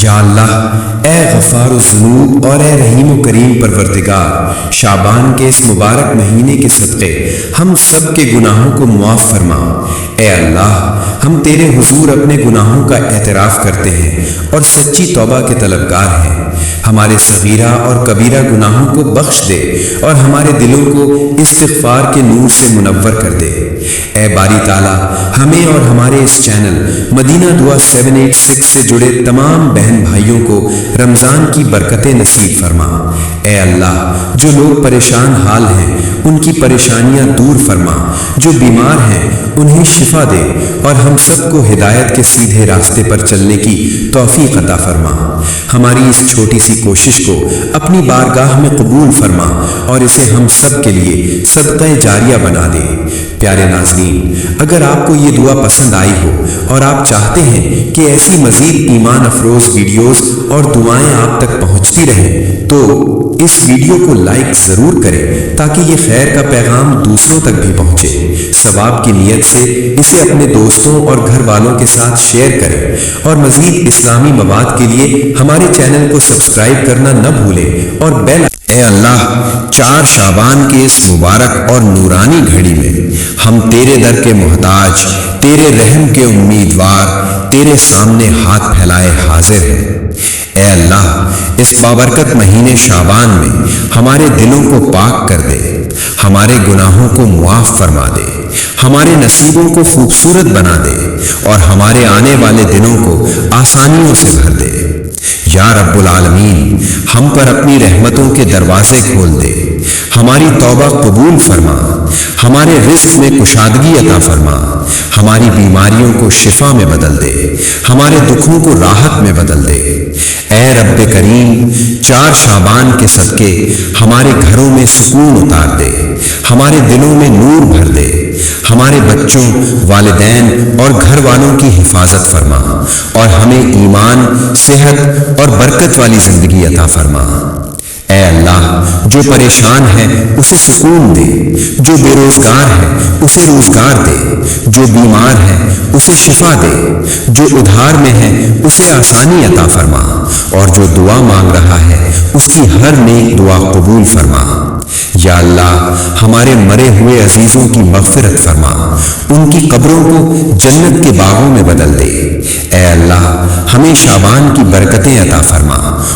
یا اللہ، اے غفار الذنوب اور اے رحیم و کریم پروردگار، شعبان کے اس مبارک مہینے کے صدقے ہم سب کے گناہوں کو معاف فرما۔ اے اللہ، ہم تیرے حضور اپنے گناہوں کا اعتراف کرتے ہیں اور سچی توبہ کے طلبگار ہیں۔ ہمارے صغیرہ اور کبیرہ گناہوں کو بخش دے اور ہمارے دلوں کو استغفار کے نور سے منور کر دے۔ اے باری تعالیٰ، ہمیں اور ہمارے اس چینل مدینہ دعا 786 سے جڑے تمام بہن بھائیوں کو رمضان کی برکتیں نصیب فرما۔ اے اللہ، جو لوگ پریشان حال ہیں ان کی پریشانیاں دور فرما، جو بیمار ہیں انہیں شفا دے اور ہم سب کو ہدایت کے سیدھے راستے پر چلنے کی توفیق عطا فرما۔ ہماری اس چھوٹی سی کوشش کو اپنی بارگاہ میں قبول فرما اور اسے ہم سب کے لیے صدقہ جاریہ بنا دے۔ پیارے ناظرین، اگر آپ کو یہ دعا پسند آئی ہو اور آپ چاہتے ہیں کہ ایسی مزید ایمان افروز ویڈیوز اور دعائیں آپ تک پہنچتی رہیں تو اس ویڈیو کو لائک ضرور کریں تاکہ یہ خیر کا پیغام دوسروں تک بھی پہنچے۔ ثواب کی نیت سے اسے اپنے دوستوں اور گھر والوں کے ساتھ شیئر کریں اور مزید اسلامی مواد کے لیے ہمارے چینل کو سبسکرائب کرنا نہ بھولیں اور بیل۔ اے اللہ، 4 شعبان کے اس مبارک اور نورانی گھڑی میں ہم تیرے در کے محتاج، تیرے رحم کے امیدوار، تیرے سامنے ہاتھ پھیلائے حاضر ہیں۔ اے اللہ، اس بابرکت مہینے شعبان میں ہمارے دلوں کو پاک کر دے، ہمارے گناہوں کو معاف فرما دے، ہمارے نصیبوں کو خوبصورت بنا دے اور ہمارے آنے والے دنوں کو آسانیوں سے بھر دے۔ یا رب العالمین، ہم پر اپنی رحمتوں کے دروازے کھول دے، ہماری توبہ قبول فرما، ہمارے رزق میں کشادگی عطا فرما، ہماری بیماریوں کو شفا میں بدل دے، ہمارے دکھوں کو راحت میں بدل دے۔ اے رب کریم، 4 شعبان کے صدقے ہمارے گھروں میں سکون اتار دے، ہمارے دلوں میں نور بھر دے، ہمارے بچوں، والدین اور گھر والوں کی حفاظت فرما اور ہمیں ایمان، صحت اور برکت والی زندگی عطا فرما۔ اے اللہ، جو پریشان ہے اسے سکون دے، جو بے روزگار ہے اسے روزگار دے، جو بیمار ہے اسے شفا دے، جو ادھار میں ہے اسے آسانی عطا فرما اور جو دعا مانگ رہا ہے اس کی ہر نیک دعا قبول فرما۔ یا اللہ، ہمارے مرے ہوئے عزیزوں کی مغفرت فرما، ان کی قبروں کو جنت کے باغوں میں بدل دے۔ اے اللہ، ہمیں شعبان کی برکتیں عطا فرما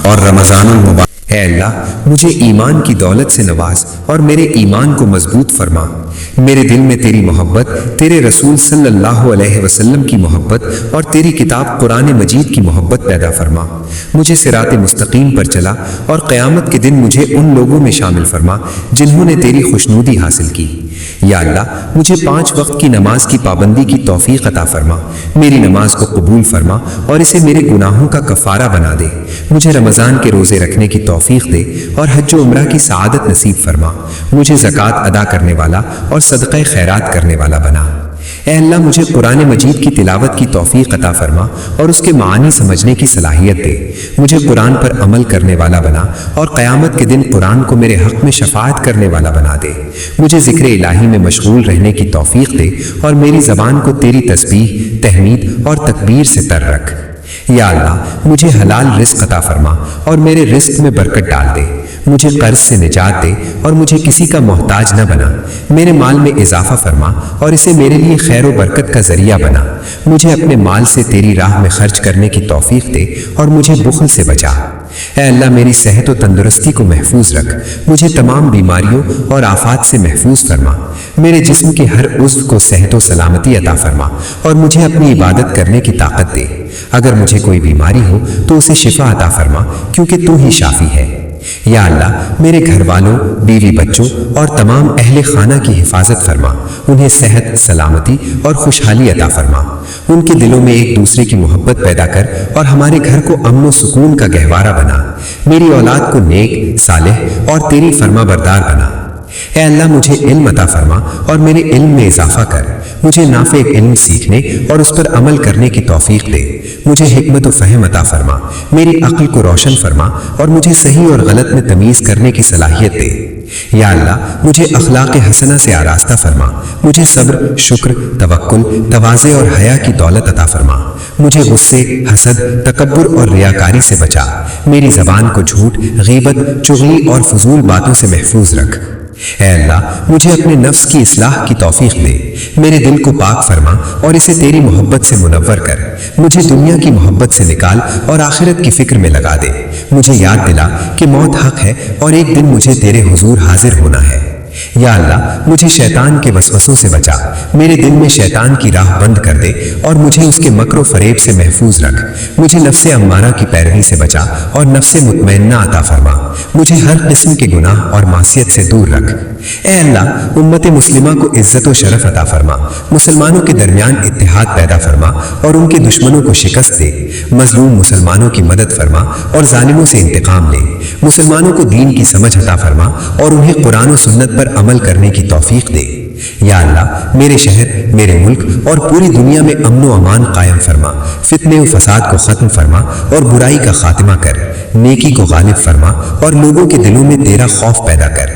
اور رمضان المبارک۔ اے اللہ، مجھے ایمان کی دولت سے نواز اور میرے ایمان کو مضبوط فرما۔ میرے دل میں تیری محبت، تیرے رسول صلی اللہ علیہ وسلم کی محبت اور تیری کتاب قرآن مجید کی محبت پیدا فرما۔ مجھے صراط مستقیم پر چلا اور قیامت کے دن مجھے ان لوگوں میں شامل فرما جنہوں نے تیری خوشنودی حاصل کی۔ یا اللہ، مجھے 5 وقت کی نماز کی پابندی کی توفیق عطا فرما، میری نماز کو قبول فرما اور اسے میرے گناہوں کا کفارہ بنا دے۔ مجھے رمضان کے روزے رکھنے کی توفیق دے اور حج و عمرہ کی سعادت نصیب فرما۔ مجھے زکوٰۃ ادا کرنے والا اور صدقہ خیرات کرنے والا بنا۔ اے اللہ، مجھے قرآن مجید کی تلاوت کی توفیق عطا فرما اور اس کے معانی سمجھنے کی صلاحیت دے۔ مجھے قرآن پر عمل کرنے والا بنا اور قیامت کے دن قرآن کو میرے حق میں شفاعت کرنے والا بنا دے۔ مجھے ذکر الہی میں مشغول رہنے کی توفیق دے اور میری زبان کو تیری تسبیح، تحمید اور تکبیر سے تر رکھ۔ یا اللہ، مجھے حلال رزق عطا فرما اور میرے رزق میں برکت ڈال دے۔ مجھے قرض سے نجات دے اور مجھے کسی کا محتاج نہ بنا۔ میرے مال میں اضافہ فرما اور اسے میرے لیے خیر و برکت کا ذریعہ بنا۔ مجھے اپنے مال سے تیری راہ میں خرچ کرنے کی توفیق دے اور مجھے بخل سے بچا۔ اے اللہ، میری صحت و تندرستی کو محفوظ رکھ، مجھے تمام بیماریوں اور آفات سے محفوظ فرما۔ میرے جسم کے ہر عضو کو صحت و سلامتی عطا فرما اور مجھے اپنی عبادت کرنے کی طاقت دے۔ اگر مجھے کوئی بیماری ہو تو اسے شفا عطا فرما، کیونکہ تو ہی شافی ہے۔ یا اللہ، میرے گھر والوں، بیوی بچوں اور تمام اہل خانہ کی حفاظت فرما، انہیں صحت، سلامتی اور خوشحالی عطا فرما۔ ان کے دلوں میں ایک دوسرے کی محبت پیدا کر اور ہمارے گھر کو امن و سکون کا گہوارہ بنا۔ میری اولاد کو نیک، صالح اور تیری فرما بردار بنا۔ اے اللہ، مجھے علم عطا فرما اور میرے علم میں اضافہ کر۔ مجھے نافع علم سیکھنے اور اس پر عمل کرنے کی توفیق دے۔ مجھے حکمت و فہم عطا فرما، میری عقل کو روشن فرما اور مجھے صحیح اور غلط میں تمیز کرنے کی صلاحیت دے۔ یا اللہ مجھے اخلاق حسنہ سے آراستہ فرما، مجھے صبر، شکر، توکل، تواضع اور حیا کی دولت عطا فرما، مجھے غصے، حسد، تکبر اور ریاکاری سے بچا، میری زبان کو جھوٹ، غیبت، چغلی اور فضول باتوں سے محفوظ رکھ۔ اے اللہ مجھے اپنے نفس کی اصلاح کی توفیق دے، میرے دل کو پاک فرما اور اسے تیری محبت سے منور کر، مجھے دنیا کی محبت سے نکال اور آخرت کی فکر میں لگا دے، مجھے یاد دلا کہ موت حق ہے اور ایک دن مجھے تیرے حضور حاضر ہونا ہے۔ یا اللہ مجھے شیطان کے وسوسوں سے بچا، میرے دل میں شیطان کی راہ بند کر دے اور مجھے اس کے مکر و فریب سے محفوظ رکھ، مجھے نفس امارہ کی پیروی سے بچا اور نفس مطمئنہ عطا فرما، مجھے ہر قسم کے گناہ اور معصیت سے دور رکھ۔ اے اللہ امت مسلمہ کو عزت و شرف عطا فرما، مسلمانوں کے درمیان اتحاد پیدا فرما اور ان کے دشمنوں کو شکست دے، مظلوم مسلمانوں کی مدد فرما اور ظالموں سے انتقام لے، مسلمانوں کو دین کی سمجھ عطا فرما اور انہیں قرآن و سنت پر عمل کرنے کی توفیق دے۔ یا اللہ میرے شہر، میرے ملک اور پوری دنیا میں امن و امان قائم فرما، فتنے و فساد کو ختم فرما اور برائی کا خاتمہ کر، نیکی کو غالب فرما اور لوگوں کے دلوں میں تیرا خوف پیدا کر۔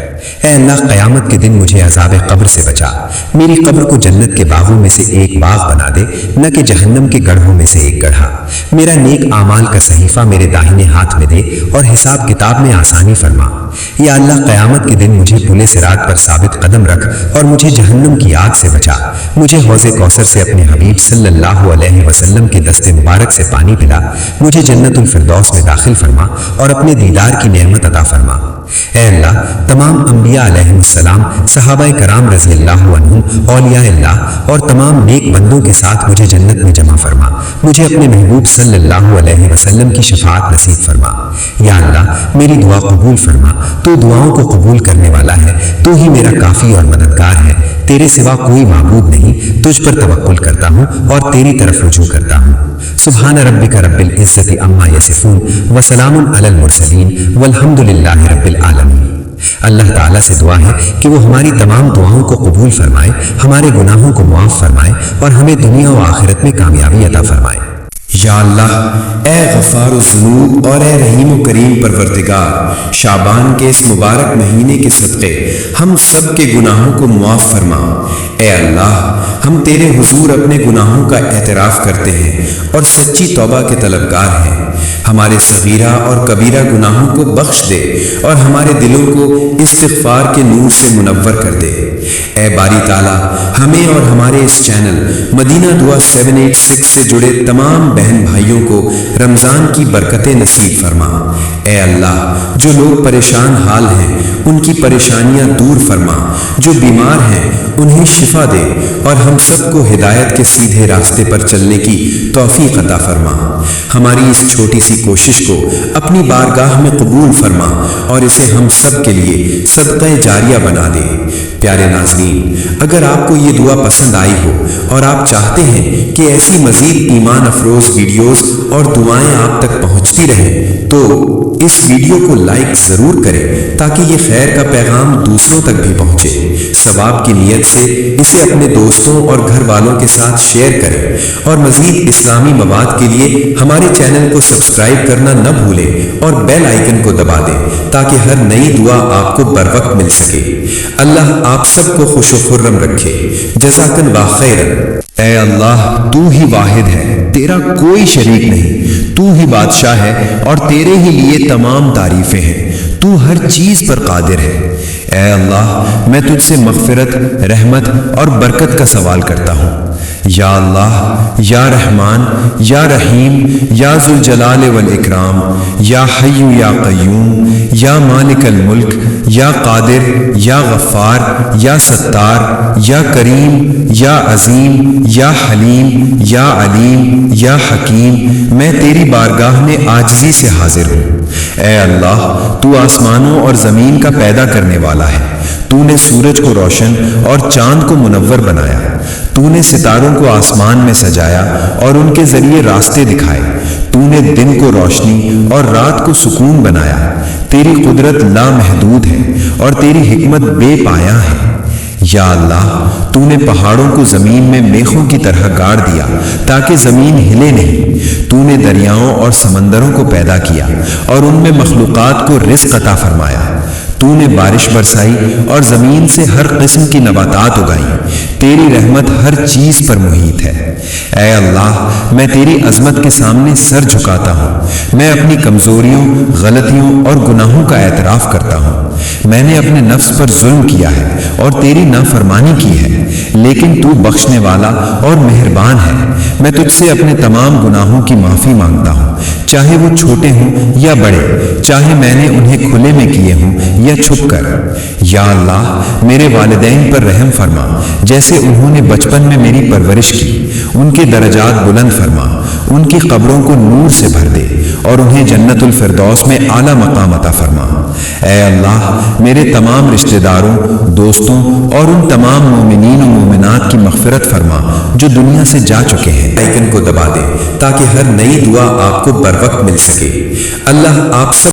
اے اللہ قیامت کے دن مجھے عذاب قبر سے بچا، میری قبر کو جنت کے باغوں میں سے ایک باغ بنا دے، نہ کہ جہنم کے گڑھوں میں سے ایک گڑھا، میرا نیک اعمال کا صحیفہ میرے داہنے ہاتھ میں دے اور حساب کتاب میں آسانی فرما۔ یا اللہ قیامت کے دن مجھے پل صراط پر ثابت قدم رکھ اور مجھے جہنم کی آگ سے بچا، مجھے حوض کوثر سے اپنے حبیب صلی اللہ علیہ وسلم کے دست مبارک سے پانی پلا، مجھے جنت الفردوس میں داخل فرما اور اپنے دیدار کی نعمت عطا فرما۔ اے اللہ تمام انبیاء علیہ السلام، صحابہ کرام رضی اللہ عنہم، اولیاء اللہ اور تمام نیک بندوں کے ساتھ مجھے جنت میں جمع فرما، مجھے اپنے محبوب صلی اللہ علیہ وسلم کی شفاعت نصیب فرما۔ یا اللہ میری دعا قبول فرما، تو دعاؤں کو قبول کرنے والا ہے، تو ہی میرا کافی اور مددگار ہے، تیرے سوا کوئی معبود نہیں، تجھ پر توکل کرتا ہوں اور تیری طرف رجوع کرتا ہوں۔ سبحان ربک رب العزت عما یصفون وسلام علی المرسلین والحمد للہ رب العالمین۔ اللہ تعالیٰ سے دعا ہے کہ وہ ہماری تمام دعاؤں کو قبول فرمائے، ہمارے گناہوں کو معاف فرمائے اور ہمیں دنیا و آخرت میں کامیابی عطا فرمائے۔ یا اللہ اے غفار الذنوب اور اے رحیم و کریم پروردگار، شعبان کے اس مبارک مہینے کے صدقے ہم سب کے گناہوں کو معاف فرما۔ اے اللہ ہم تیرے حضور اپنے گناہوں کا اعتراف کرتے ہیں اور سچی توبہ کے طلبگار ہیں، ہمارے صغیرہ اور کبیرہ گناہوں کو بخش دے اور ہمارے دلوں کو استغفار کے نور سے منور کر دے۔ اے باری تعالیٰ ہمیں اور ہمارے اس چینل مدینہ دعا 786 سے جڑے تمام بہن بھائیوں کو رمضان کی برکتیں نصیب فرما۔ اے اللہ جو لوگ پریشان حال ہیں ان کی پریشانیاں دور فرما، جو بیمار ہیں انہیں شفا دے اور ہم سب کو ہدایت کے سیدھے راستے پر چلنے کی توفیق عطا فرما۔ ہماری اس چھوٹی سی کوشش کو اپنی بارگاہ میں قبول فرما اور اسے ہم سب کے لیے صدقہ جاریہ بنا دے۔ پیارے ناظرین، اگر آپ کو یہ دعا پسند آئی ہو اور آپ چاہتے ہیں کہ ایسی مزید ایمان افروز ویڈیوز اور دعائیں آپ تک پہنچتی رہیں تو اس ویڈیو کو لائک ضرور کریں تاکہ یہ خیر کا پیغام دوسروں تک بھی پہنچے۔ ثواب کی نیت سے اسے اپنے دوستوں اور گھر والوں کے ساتھ شیئر کریں اور مزید اسلامی مواد کے لیے ہمارے چینل کو سبسکرائب کرنا نہ بھولیں اور بیل آئیکن کو دبا دیں تاکہ ہر نئی دعا آپ کو بروقت مل سکے۔ اللہ آپ سب کو خوش و خرم رکھے۔ جزاک اللہ خیرا۔ اے اللہ تو ہی واحد ہے، تیرا کوئی شریک نہیں، تو ہی بادشاہ ہے اور تیرے ہی لیے تمام تعریفیں ہیں، تو ہر چیز پر قادر ہے۔ اے اللہ میں تجھ سے مغفرت، رحمت اور برکت کا سوال کرتا ہوں۔ یا اللہ یا رحمان یا رحیم یا ذوالجلال والاکرام یا حی یا قیوم یا مالک الملک یا قادر یا غفار یا ستار یا کریم یا عظیم یا حلیم یا علیم یا حکیم، میں تیری بارگاہ میں عاجزی سے حاضر ہوں۔ اے اللہ تو آسمانوں اور زمین کا پیدا کرنے والا ہے، تو نے سورج کو روشن اور چاند کو منور بنایا، تو نے ستاروں کو آسمان میں سجایا اور ان کے ذریعے راستے دکھائے، تو نے دن کو روشنی اور رات کو سکون بنایا۔ تیری قدرت لامحدود ہے اور تیری حکمت بے پایا ہے۔ یا اللہ تو نے پہاڑوں کو زمین میں میخوں کی طرح گاڑ دیا تاکہ زمین ہلے نہیں، تو نے دریاؤں اور سمندروں کو پیدا کیا اور ان میں مخلوقات کو رزق عطا فرمایا، تو نے بارش برسائی اور زمین سے ہر قسم کی نباتات اگائیں، تیری رحمت ہر چیز پر محیط ہے۔ اے اللہ، میں تیری عظمت کے سامنے سر جھکاتا ہوں، میں اپنی کمزوریوں، غلطیوں اور گناہوں کا اعتراف کرتا ہوں۔ میں نے اپنے نفس پر ظلم کیا ہے اور تیری نافرمانی کی ہے، لیکن تو بخشنے والا اور مہربان ہے۔ میں تجھ سے اپنے تمام گناہوں کی معافی مانگتا ہوں، چاہے وہ چھوٹے ہوں یا بڑے، چاہے میں نے انہیں کھلے میں کیے ہوں یا چھپ کر۔ یا اللہ، میرے والدین پر رحم فرما، جیسے انہوں نے بچپن میں میری پرورش کی۔ ان کے درجات بلند فرما، ان کی قبروں کو نور سے بھر دے اور انہیں جنت الفردوس میں اعلیٰ مقام عطا فرما۔ اے اللہ، میرے تمام رشتہ داروں، دوستوں اور ان تمام مومنین و مومنات کی مغفرت فرما جو دنیا سے جا چکے ہیں۔ آئیکن کو دبا دیں تاکہ ہر نئی دعا آپ کو بر وقت مل سکے۔ اللہ آپ سب